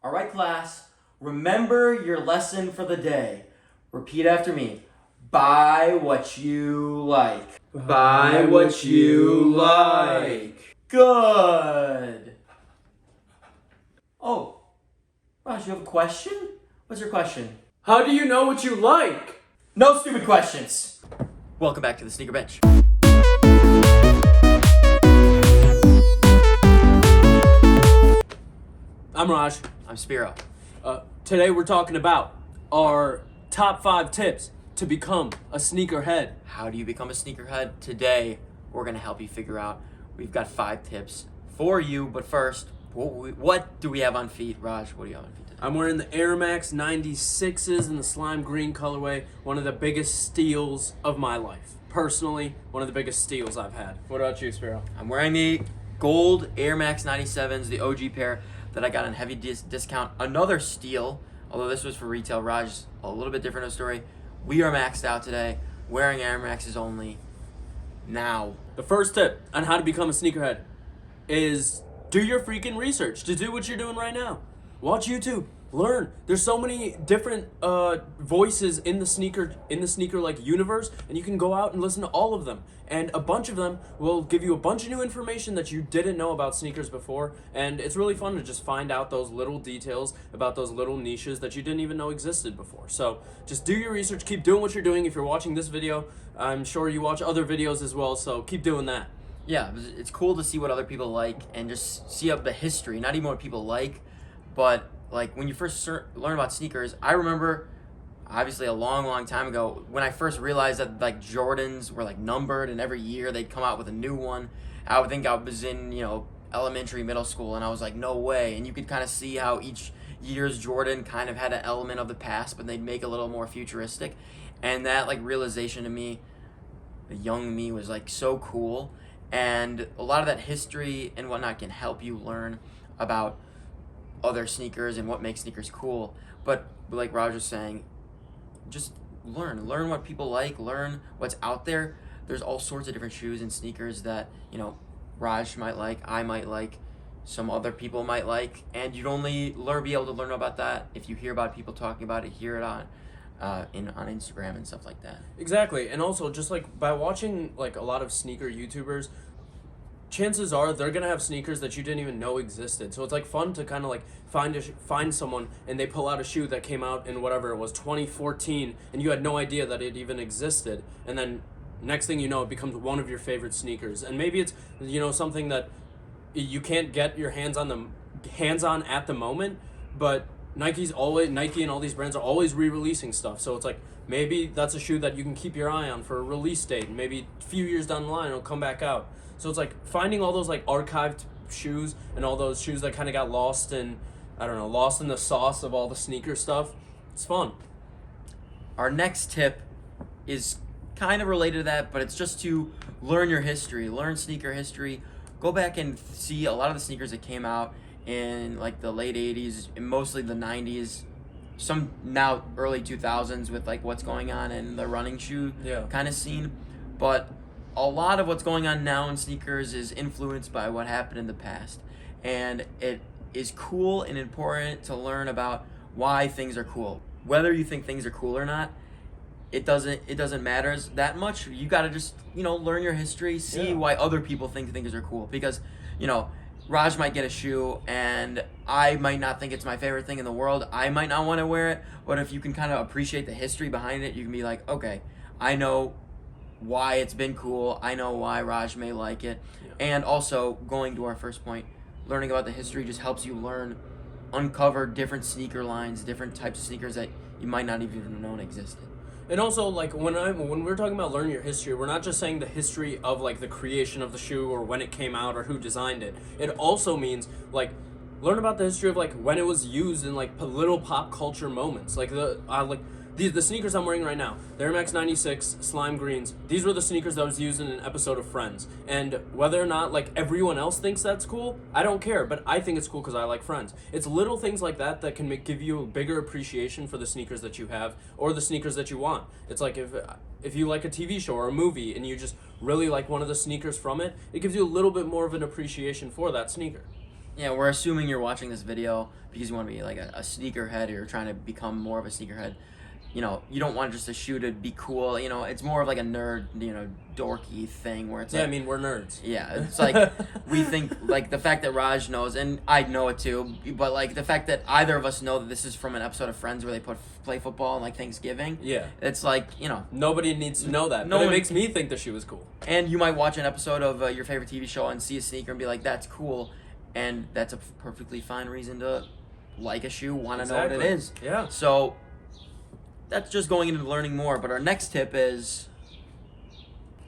All right, class, remember your lesson for the day. Repeat after me. Buy what you like. Buy what you like. Good. Oh, Raj, you have a question? What's your question? How do you know what you like? No stupid questions. Welcome back to the Sneaker Bench. I'm Raj. I'm Spiro. Today we're talking about our top 5 tips to become a sneakerhead. How do you become a sneakerhead? Today, we're going to help you figure out. We've got 5 tips for you, but first, what do we have on feet? Raj, what do you have on feet today? I'm wearing the Air Max 96s in the slime green colorway. One of the biggest steals of my life. Personally, one of the biggest steals I've had. What about you, Spiro? I'm wearing the gold Air Max 97s, the OG pair that I got on heavy discount. Another steal, although this was for retail. Raj, a little bit different of a story. We are maxed out today, wearing Air Maxes only. Now, The first tip on how to become a sneakerhead is do your freaking research. To do what you're doing right now. Watch YouTube. Learn. There's so many different voices in the sneaker like universe, and you can go out and listen to all of them. And a bunch of them will give you a bunch of new information that you didn't know about sneakers before. And it's really fun to just find out those little details about those little niches that you didn't even know existed before. So just do your research. Keep doing what you're doing. If you're watching this video, I'm sure you watch other videos as well. So keep doing that. yeah, it's cool to see what other people like and just see up the history. Not even what people like, but like when you first learn about sneakers, I remember obviously a long time ago when I first realized that like Jordans were like numbered and every year they'd come out with a new one. I would think I was in, elementary, middle school, and I was like, no way. And you could kind of see how each year's Jordan kind of had an element of the past, but they'd make it a little more futuristic. And that like realization to me, the young me, was like so cool. And a lot of that history and whatnot can help you learn about other sneakers and what makes sneakers cool. But like Raj was saying, just learn what people like, learn what's out there. There's all sorts of different shoes and sneakers that Raj might like, I might like, some other people might like, and you'd only be able to learn about that if you hear about people talking about it, hear it on Instagram and stuff like that. Exactly. And also just like by watching like a lot of sneaker YouTubers, chances are they're gonna have sneakers that you didn't even know existed. So it's like fun to kind of like find someone and they pull out a shoe that came out in whatever it was 2014 and you had no idea that it even existed, and then next thing you know it becomes one of your favorite sneakers. And maybe it's something that you can't get your hands on at the moment, but Nike and all these brands are always re-releasing stuff. So it's like maybe that's a shoe that you can keep your eye on for a release date, and maybe a few years down the line it'll come back out. So it's like finding all those like archived shoes and all those shoes that kind of got lost in the sauce of all the sneaker stuff. It's fun. Our next tip is kind of related to that, but it's just to learn your history, learn sneaker history. Go back and see a lot of the sneakers that came out in like the late 80s and mostly the 90s, some now early 2000s with like what's going on in the running shoe kind of scene. But a lot of what's going on now in sneakers is influenced by what happened in the past. And it is cool and important to learn about why things are cool. Whether you think things are cool or not, it doesn't matter that much. You got to just, learn your history, see why other people think things are cool. Because, Raj might get a shoe and I might not think it's my favorite thing in the world. I might not want to wear it. But if you can kind of appreciate the history behind it, you can be like, okay, I know why it's been cool. I know why Raj may like it. And also, going to our first point, learning about the history just helps you uncover different sneaker lines, different types of sneakers that you might not even known existed. And also, like, when we're talking about learning your history, we're not just saying the history of, like, the creation of the shoe or when it came out or who designed it. It also means, like, learn about the history of, like, when it was used in, like, little pop culture moments. Like, the sneakers I'm wearing right now, the Air Max 96 Slime Greens, these were the sneakers that was used in an episode of Friends. And whether or not, like, everyone else thinks that's cool, I don't care, but I think it's cool because I like Friends. It's little things like that that can give you a bigger appreciation for the sneakers that you have or the sneakers that you want. It's like if you like a TV show or a movie and you just really like one of the sneakers from it, it gives you a little bit more of an appreciation for that sneaker. Yeah, we're assuming you're watching this video because you want to be like a sneakerhead, or you're trying to become more of a sneakerhead. You don't want just a shoe to be cool. It's more of like a nerd, dorky thing where it's Yeah, like, I mean, we're nerds. yeah, it's like we think, like, the fact that Raj knows, and I know it too, but like the fact that either of us know that this is from an episode of Friends where they play football on like Thanksgiving. Yeah. It's like, Nobody needs to know that, No but it one- makes me think the shoe is cool. and you might watch an episode of your favorite TV show and see a sneaker and be like, that's cool, and that's a perfectly fine reason to like a shoe, want to know what it Exactly. is. Yeah. So that's just going into learning more. But our next tip is,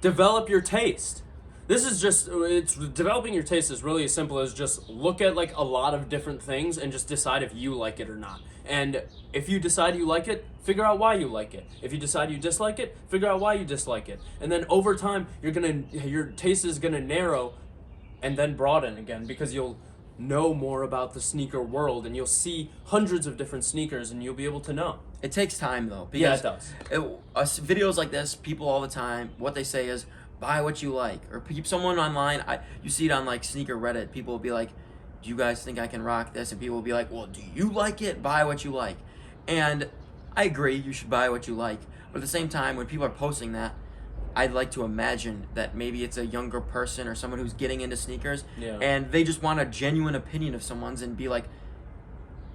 Develop your taste. Developing your taste is really as simple as just look at like a lot of different things and just decide if you like it or not. And if you decide you like it, figure out why you like it. If you decide you dislike it, figure out why you dislike it. And then over time, your taste is gonna narrow and then broaden again, because you'll know more about the sneaker world and you'll see hundreds of different sneakers and you'll be able to know. it takes time though. Yeah, it Because does. videos like this, people all the time, what they say is, buy what you like. Or someone online, you see it on like sneaker Reddit, people will be like, do you guys think I can rock this? And people will be like, well, do you like it? Buy what you like. And I agree, you should buy what you like. But at the same time, when people are posting that, I'd like to imagine that maybe it's a younger person or someone who's getting into sneakers, Yeah. and they just want a genuine opinion of someone's and be like,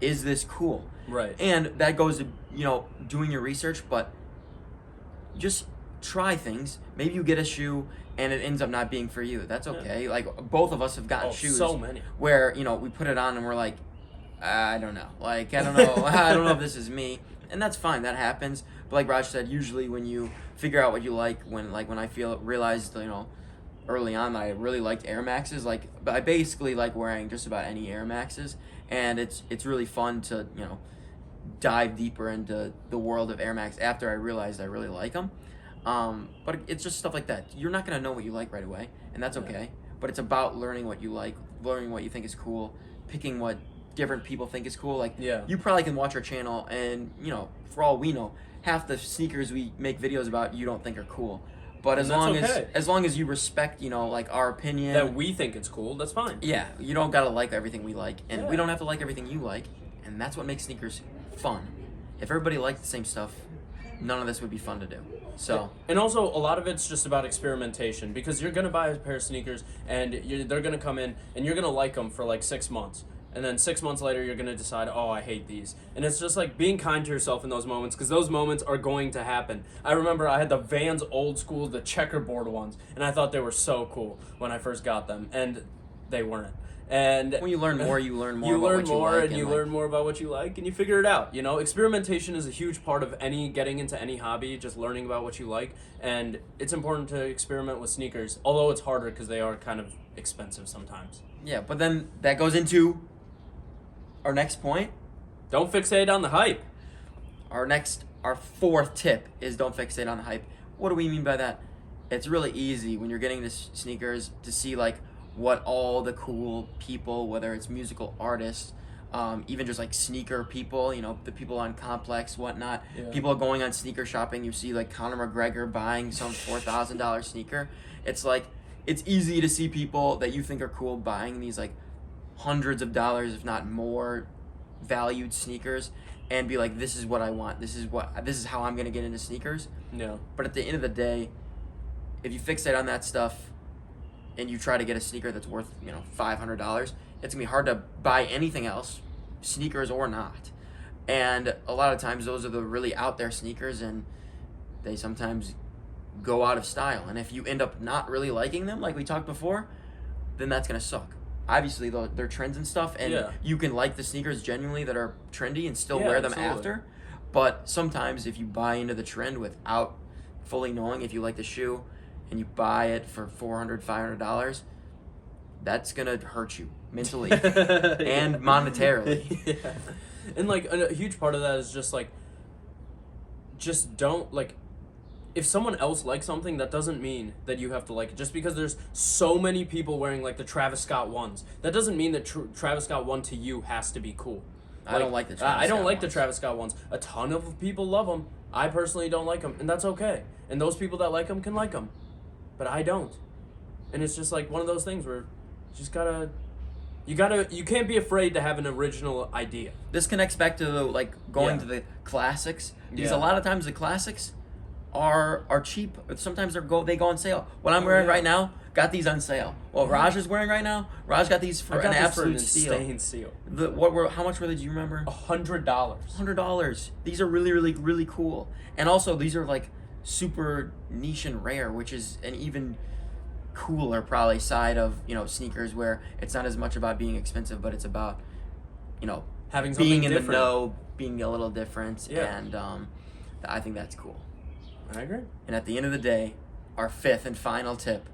is this cool? Right. And that goes to, doing your research, but just try things. Maybe you get a shoe and it ends up not being for you. That's okay. Like, both of us have gotten shoes so many. where, we put it on and we're like, I don't know. Like, I don't know. I don't know if this is me. And that's fine. That happens. But like Raj said, usually when you figure out what you like, when I realized, early on I really liked Air Maxes. Like, but I basically like wearing just about any Air Maxes, and it's really fun to dive deeper into the world of Air Max after I realized I really like them. But it's just stuff like that. You're not gonna know what you like right away, and that's okay. But it's about learning what you like, learning what you think is cool, picking what different people think is cool. Like, Yeah. you probably can watch our channel, and for all we know, half the sneakers we make videos about you don't think are cool. But as And that's long okay. as long as you respect, like, our opinion, That we think it's cool, that's fine. yeah, you don't gotta like everything we like, and we Yeah. don't have to like everything you like, and that's what makes sneakers fun. If everybody liked the same stuff, none of this would be fun to do. So And also, a lot of it's just about experimentation, because you're gonna buy a pair of sneakers and they're gonna come in and you're gonna like them for like 6 months, and then 6 months later you're gonna decide, oh, I hate these. And it's just like being kind to yourself in those moments, because those moments are going to happen. I remember I had the Vans old school, the checkerboard ones, and I thought they were so cool when I first got them, and they weren't. And when you learn more, you learn more. you about learn what you more, like, and you like, learn more about what you like, and you figure it out. Experimentation is a huge part of getting into any hobby, just learning about what you like. And it's important to experiment with sneakers, although it's harder because they are kind of expensive sometimes. Yeah, but then that goes into our next point. Don't fixate on the hype. Our fourth tip is don't fixate on the hype. What do we mean by that? It's really easy when you're getting into sneakers to see like what all the cool people, whether it's musical artists, even just like sneaker people, the people on Complex, whatnot, Yeah. people going on sneaker shopping. You see like Conor McGregor buying some $4,000 sneaker. It's like, it's easy to see people that you think are cool buying these like hundreds of dollars, if not more, valued sneakers, and be like, this is what I want. This is how I'm gonna get into sneakers. No. But at the end of the day, if you fixate on that stuff and you try to get a sneaker that's worth, $500, it's gonna be hard to buy anything else, sneakers or not. And a lot of times those are the really out there sneakers, and they sometimes go out of style. And if you end up not really liking them, like we talked before, then that's gonna suck. Obviously, they're trends and stuff, and Yeah. you can like the sneakers genuinely that are trendy and still Yeah, wear them absolutely. after. But sometimes if you buy into the trend without fully knowing if you like the shoe, and you buy it for $400, $500, that's gonna hurt you mentally and monetarily. Yeah. And like a huge part of that is just like, just don't like, if someone else likes something, that doesn't mean that you have to like it. Just because there's so many people wearing like the Travis Scott ones, that doesn't mean that Travis Scott one to you has to be cool. I don't like the Travis I don't Scott like the ones. Travis Scott ones. A ton of people love them. I personally don't like them, and that's okay. And those people that like them can like them, but I don't. And it's just like one of those things where you just gotta You can't be afraid to have an original idea. This connects back to like going Yeah. to the classics, because Yeah. a lot of times the classics are cheap. Sometimes they go on sale. What I'm Oh, wearing yeah. right now got these on sale. What Raj is wearing right now, Raj got these for I got an this for an absolute steal. insane steal. How much were they? Do you remember? $100. $100. These are really, really, really cool. And also, these are like super niche and rare, which is an even cooler probably side of sneakers, where it's not as much about being expensive, but it's about Having something being in different. the know, being a little different, Yeah. and I think that's cool. I agree. And at the end of the day, our fifth and final tip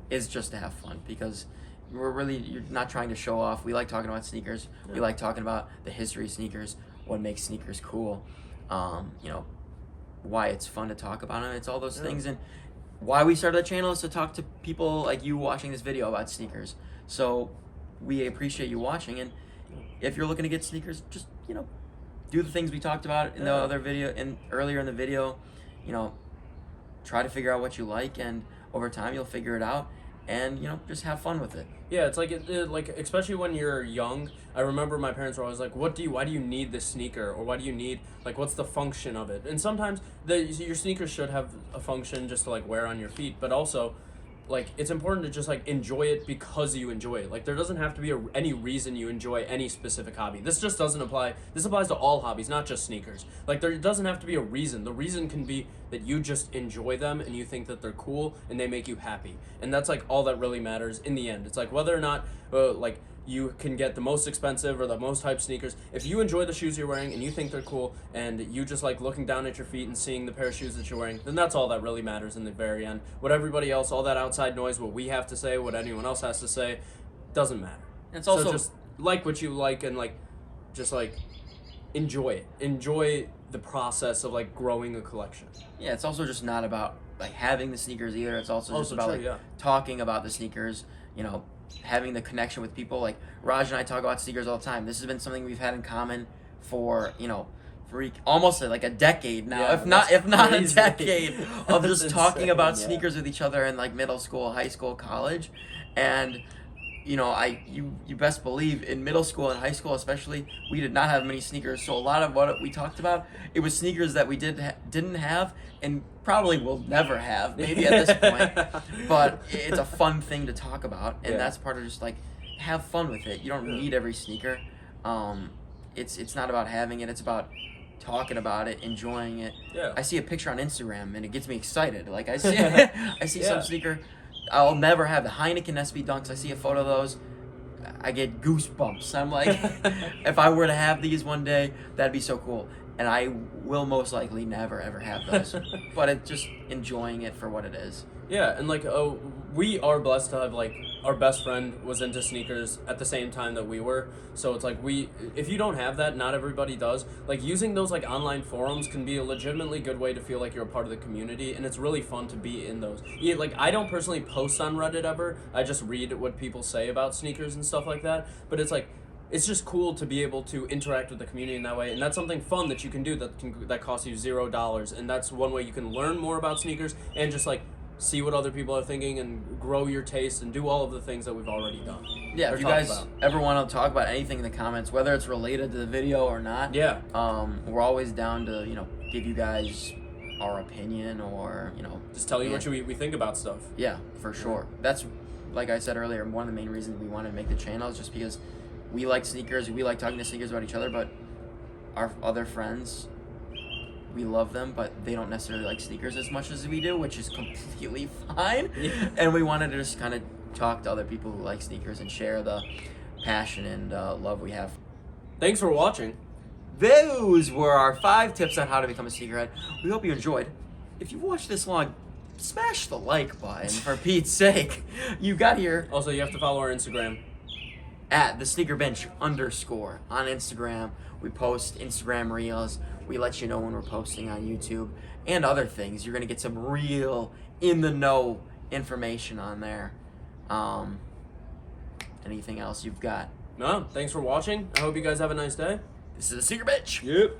is just to have fun, because you're not trying to show off. We like talking about sneakers. Yeah. We like talking about the history of sneakers, what makes sneakers cool, why it's fun to talk about them. It's all those things, and why we started the channel is to talk to people like you watching this video about sneakers. So we appreciate you watching, and if you're looking to get sneakers, just do the things we talked about in the other video and earlier in the video. Try to figure out what you like, and over time you'll figure it out, and just have fun with it. Yeah, it's like like especially when you're young. I remember my parents were always like, why do you need this sneaker, or why do you need, like, what's the function of it? And sometimes your sneakers should have a function just to like wear on your feet, but also like it's important to just like enjoy it because you enjoy it. Like there doesn't have to be any reason you enjoy any specific hobby. This just doesn't apply. This applies to all hobbies, not just sneakers. Like there doesn't have to be a reason. The reason can be that you just enjoy them and you think that they're cool and they make you happy. And that's like all that really matters in the end. It's like whether or not like you can get the most expensive or the most hype sneakers. If you enjoy the shoes you're wearing and you think they're cool and you just like looking down at your feet and seeing the pair of shoes that you're wearing, then that's all that really matters in the very end. What everybody else, all that outside noise, what we have to say, what anyone else has to say, doesn't matter. It's also so just like what you like, and like just like enjoy it. Enjoy the process of like growing a collection. Yeah, it's also just not about like having the sneakers either. It's also just about true, like talking about the sneakers, having the connection with people. Like Raj and I talk about sneakers all the time. This has been something we've had in common for almost like a decade now, Yeah, if not a crazy. decade of That's just talking insane, about yeah. sneakers with each other in like middle school, high school, college. And you best believe in middle school and high school especially, we did not have many sneakers. So a lot of what we talked about, it was sneakers that we didn't have and probably will never have, maybe at this point. But it's a fun thing to talk about, and that's part of just like have fun with it. You don't need every sneaker. It's not about having it. It's about talking about it, enjoying it. Yeah. I see a picture on Instagram and it gets me excited. Like I see Yeah. some sneaker. I'll never have the Heineken SB Dunks. I see a photo of those, I get goosebumps. I'm like, if I were to have these one day, that'd be so cool. And I will most likely never ever have those. But it's just enjoying it for what it is. Yeah, and like we are blessed to have like our best friend was into sneakers at the same time that we were. So it's like if you don't have that, not everybody does. Like using those like online forums can be a legitimately good way to feel like you're a part of the community, and it's really fun to be in those. Yeah, like I don't personally post on Reddit ever. I just read what people say about sneakers and stuff like that. But it's like it's just cool to be able to interact with the community in that way, and that's something fun that you can do that costs you $0, and that's one way you can learn more about sneakers and just like see what other people are thinking and grow your taste and do all of the things that we've already done. Yeah, or if you talked guys about. ever want to talk about anything in the comments, whether it's related to the video or not, Yeah. we're always down to give you guys our opinion, or Just tell you what we think about stuff. Yeah, for sure. That's, like I said earlier, one of the main reasons we wanted to make the channel is just because we like sneakers, we like talking to sneakers about each other, but our other friends, we love them, but they don't necessarily like sneakers as much as we do, which is completely fine. Yeah. And we wanted to just kind of talk to other people who like sneakers and share the passion and love we have. Thanks for watching. Those were our 5 tips on how to become a sneakerhead. We hope you enjoyed. If you watched this long, smash the like button for Pete's sake. You got here Also, you have to follow our Instagram. at the SneakerBench _ on Instagram. We post Instagram reels. We let you know when we're posting on YouTube and other things. You're gonna get some real in the know information on there. Anything else you've got? No, thanks for watching. I hope you guys have a nice day. This is the SneakerBench. Yep.